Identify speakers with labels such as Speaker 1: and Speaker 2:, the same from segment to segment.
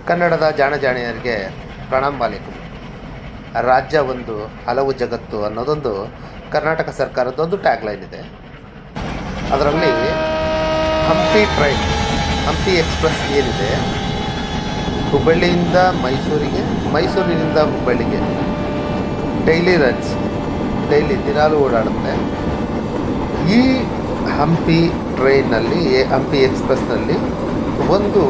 Speaker 1: ಕನ್ನಡದ ಜಾಣಜಾಣಿಯರಿಗೆ ಪ್ರಣಾಮ್ ವಾಲೇಕುಂ. ರಾಜ್ಯ ಒಂದು ಹಲವು ಜಗತ್ತು ಅನ್ನೋದೊಂದು ಕರ್ನಾಟಕ ಸರ್ಕಾರದೊಂದು ಟ್ಯಾಗ್ಲೈನ್ ಇದೆ. ಅದರಲ್ಲಿ ಹಂಪಿ ಟ್ರೈನ್, ಹಂಪಿ ಎಕ್ಸ್ಪ್ರೆಸ್ ಏನಿದೆ, ಹುಬ್ಬಳ್ಳಿಯಿಂದ ಮೈಸೂರಿಗೆ, ಮೈಸೂರಿನಿಂದ ಹುಬ್ಬಳ್ಳಿಗೆ ಡೈಲಿ ರನ್ಸ್, ಡೈಲಿ ದಿನಾಲೂ ಓಡಾಡುತ್ತೆ. ಈ ಹಂಪಿ ಟ್ರೈನಲ್ಲಿ, ಹಂಪಿ ಎಕ್ಸ್ಪ್ರೆಸ್ನಲ್ಲಿ ಒಂದು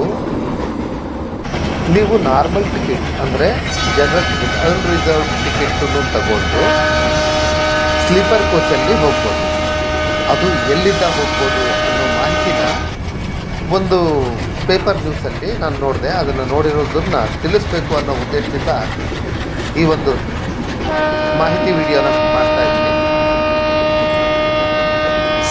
Speaker 1: ನೀವು ನಾರ್ಮಲ್ ಟಿಕೆಟ್ ಅಂದರೆ ಜನರಲ್ ಟಿಕೆಟ್, ಅನ್ರಿಸರ್ವ್ಡ್ ಟಿಕೆಟನ್ನು ತಗೊಂಡು ಸ್ಲೀಪರ್ ಕೋಚಲ್ಲಿ ಹೋಗ್ಬೋದು. ಅದು ಎಲ್ಲಿಂದ ಹೋಗ್ಬೋದು ಅನ್ನೋ ಮಾಹಿತಿನ ಒಂದು ಪೇಪರ್ ನ್ಯೂಸಲ್ಲಿ ನಾನು ನೋಡಿದೆ. ಅದನ್ನು ನೋಡಿರೋದನ್ನು ತಿಳಿಸ್ಬೇಕು ಅನ್ನೋ ಉದ್ದೇಶದಿಂದ ಈ ಒಂದು ಮಾಹಿತಿ ವಿಡಿಯೋನ ಮಾಡ್ತಾ ಇದ್ದೀನಿ.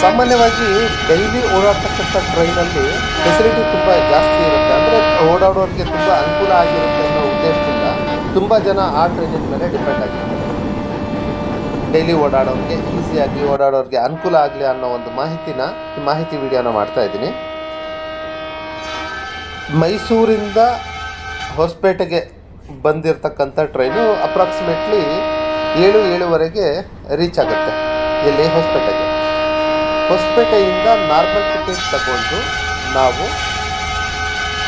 Speaker 1: ಸಾಮಾನ್ಯವಾಗಿ ಡೈಲಿ ಓಡಾಡ್ತಕ್ಕಂಥ ಟ್ರೈನಲ್ಲಿ ಫೆಸಿಲಿಟಿ ತುಂಬ ಜಾಸ್ತಿ ಇರುತ್ತೆ, ಅಂದರೆ ಓಡಾಡೋರಿಗೆ ತುಂಬ ಅನುಕೂಲ ಆಗಿರುತ್ತೆ ಅನ್ನೋ ಉದ್ದೇಶದಿಂದ ತುಂಬ ಜನ ಆ ಟ್ರೈನಿನ ಮೇಲೆ ಡಿಪೆಂಡ್ ಆಗಿರ್ತಾರೆ. ಡೈಲಿ ಓಡಾಡೋರಿಗೆ, ಈಸಿಯಾಗಿ ಓಡಾಡೋರಿಗೆ ಅನುಕೂಲ ಆಗಲಿ ಅನ್ನೋ ಒಂದು ಈ ಮಾಹಿತಿ ವಿಡಿಯೋನ ಮಾಡ್ತಾ ಇದ್ದೀನಿ. ಮೈಸೂರಿಂದ ಹೊಸಪೇಟೆಗೆ ಬಂದಿರತಕ್ಕಂಥ ಟ್ರೈನು ಅಪ್ರಾಕ್ಸಿಮೇಟ್ಲಿ 7-7:30 ರೀಚ್ ಆಗುತ್ತೆ. ಎಲ್ಲಿ? ಹೊಸಪೇಟೆಗೆ. ಹೊಸಪೇಟೆಯಿಂದ ನಾರ್ಮಲ್ ಟಿಕೆಟ್ ತಗೊಂಡು ನಾವು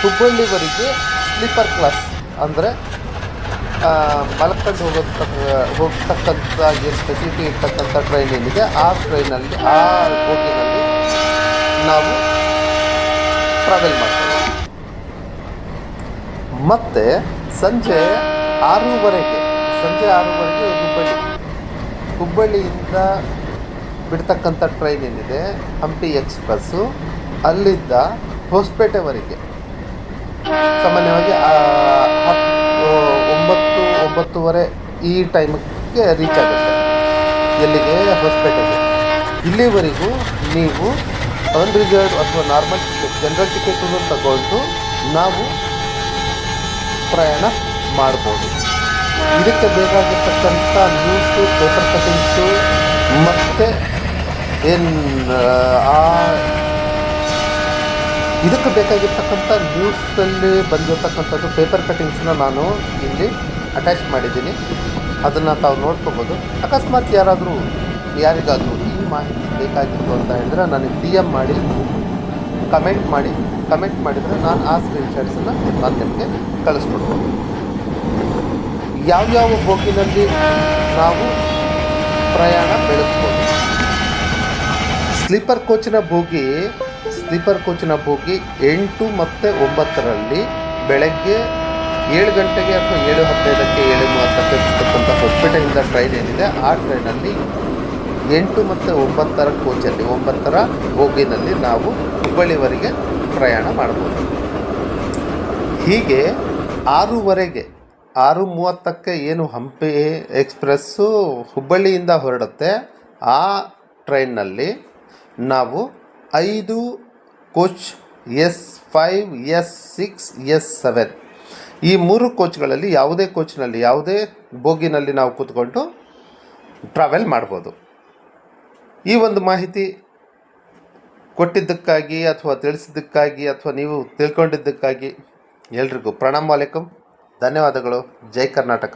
Speaker 1: ಹುಬ್ಬಳ್ಳಿವರೆಗೆ ಸ್ಲೀಪರ್ ಕ್ಲಾಸ್, ಅಂದರೆ ಮಲ್ಕೊಂಡು ಹೋಗ್ತಕ್ಕಂಥ ಏನು ಫೆಸಿಲಿಟಿ ಇರ್ತಕ್ಕಂಥ ಟ್ರೈನ್ ಏನಿದೆ, ಆ ಟ್ರೈನಲ್ಲಿ, ಆ ಬೋಗಿನಲ್ಲಿ ನಾವು ಟ್ರಾವೆಲ್ ಮಾಡ್ತೀವಿ. ಮತ್ತು ಸಂಜೆ 6:00 ಹುಬ್ಬಳ್ಳಿಯಿಂದ ಬಿಡ್ತಕ್ಕಂಥ ಟ್ರೈನ್ ಏನಿದೆ ಹಂಪಿ ಎಕ್ಸ್ಪ್ರೆಸ್ಸು, ಅಲ್ಲಿದ್ದ ಹೊಸಪೇಟೆವರೆಗೆ ಸಾಮಾನ್ಯವಾಗಿ 9-9:30 ಈ ಟೈಮಿಗೆ ರೀಚ್ ಆಗುತ್ತೆ. ಎಲ್ಲಿಗೆ? ಹೊಸಪೇಟೆಗೆ. ಇಲ್ಲಿವರೆಗೂ ನೀವು ಅನ್ರಿಸರ್ವ್ಡ್ ಅಥವಾ ನಾರ್ಮಲ್ ಟಿಕೆಟ್, ಜನರಲ್ ಟಿಕೆಟನ್ನು ತಗೊಂಡು ನಾವು ಪ್ರಯಾಣ ಮಾಡ್ಬೋದು. ಇದಕ್ಕೆ ಬೇಕಾಗಿರ್ತಕ್ಕಂಥ ನ್ಯೂಸು, ಪೇಪರ್ ಕಟಿಂಗ್ಸು ಮತ್ತು ಇದಕ್ಕೆ ಬೇಕಾಗಿರ್ತಕ್ಕಂಥ ನ್ಯೂಸಲ್ಲಿ ಬಂದಿರತಕ್ಕಂಥದ್ದು ಪೇಪರ್ ಕಟಿಂಗ್ಸನ್ನ ನಾನು ಇಲ್ಲಿ ಅಟ್ಯಾಚ್ ಮಾಡಿದ್ದೀನಿ. ಅದನ್ನು ತಾವು ನೋಡ್ಕೋಬೋದು. ಅಕಸ್ಮಾತ್ ಯಾರಿಗಾದರೂ ಈ ಮಾಹಿತಿ ಬೇಕಾಗಿತ್ತು ಅಂತ ಹೇಳಿದ್ರೆ ನನಗೆ DM ಮಾಡಿ ಕಮೆಂಟ್ ಮಾಡಿದರೆ ನಾನು ಆ ಸ್ಕ್ರೀನ್ಶಾಟ್ಸನ್ನು ನಾನು ನಿಮಗೆ ಕಳಿಸ್ಕೊಡ್ಬೋದು. ಯಾವ್ಯಾವ ಬೋಗಿನಲ್ಲಿ ನಾವು ಪ್ರಯಾಣ ಬೆಳೆಸ್ಬೋದು? ಸ್ಲೀಪರ್ ಕೋಚಿನ ಬೋಗಿ 8 ಮತ್ತು 9 ಬೆಳಗ್ಗೆ 7 ಗಂಟೆಗೆ ಅಥವಾ 7:15ಕ್ಕೆ 7:30ಕ್ಕೆ ಇರ್ತಕ್ಕಂಥ ಹೊಸಪೇಟೆಯಿಂದ ಟ್ರೈನ್ ಏನಿದೆ, ಆ ಟ್ರೈನಲ್ಲಿ 8 ಮತ್ತು 9 ಕೋಚಲ್ಲಿ, 9 ಬೋಗಿನಲ್ಲಿ ನಾವು ಹುಬ್ಬಳ್ಳಿವರೆಗೆ ಪ್ರಯಾಣ ಮಾಡ್ಬೋದು. ಹೀಗೆ 6:30ಕ್ಕೆ ಏನು ಹಂಪಿ ಎಕ್ಸ್ಪ್ರೆಸ್ಸು ಹುಬ್ಬಳ್ಳಿಯಿಂದ ಹೊರಡುತ್ತೆ, ಆ ಟ್ರೈನ್ನಲ್ಲಿ ನಾವು 5 ಕೋಚ್, S5, S6, S7 ಈ 3 ಕೋಚ್ಗಳಲ್ಲಿ ಯಾವುದೇ ಬೋಗಿನಲ್ಲಿ ನಾವು ಕೂತ್ಕೊಂಡು ಟ್ರಾವೆಲ್ ಮಾಡ್ಬೋದು. ಈ ಒಂದು ಮಾಹಿತಿ ಕೊಟ್ಟಿದ್ದಕ್ಕಾಗಿ ಅಥವಾ ತಿಳಿಸಿದ್ದಕ್ಕಾಗಿ ಅಥವಾ ನೀವು ತಿಳ್ಕೊಂಡಿದ್ದಕ್ಕಾಗಿ ಎಲ್ರಿಗೂ ಪ್ರಣಾಮ್ ವಾಲೇಕುಂ. ಧನ್ಯವಾದಗಳು. ಜೈ ಕರ್ನಾಟಕ.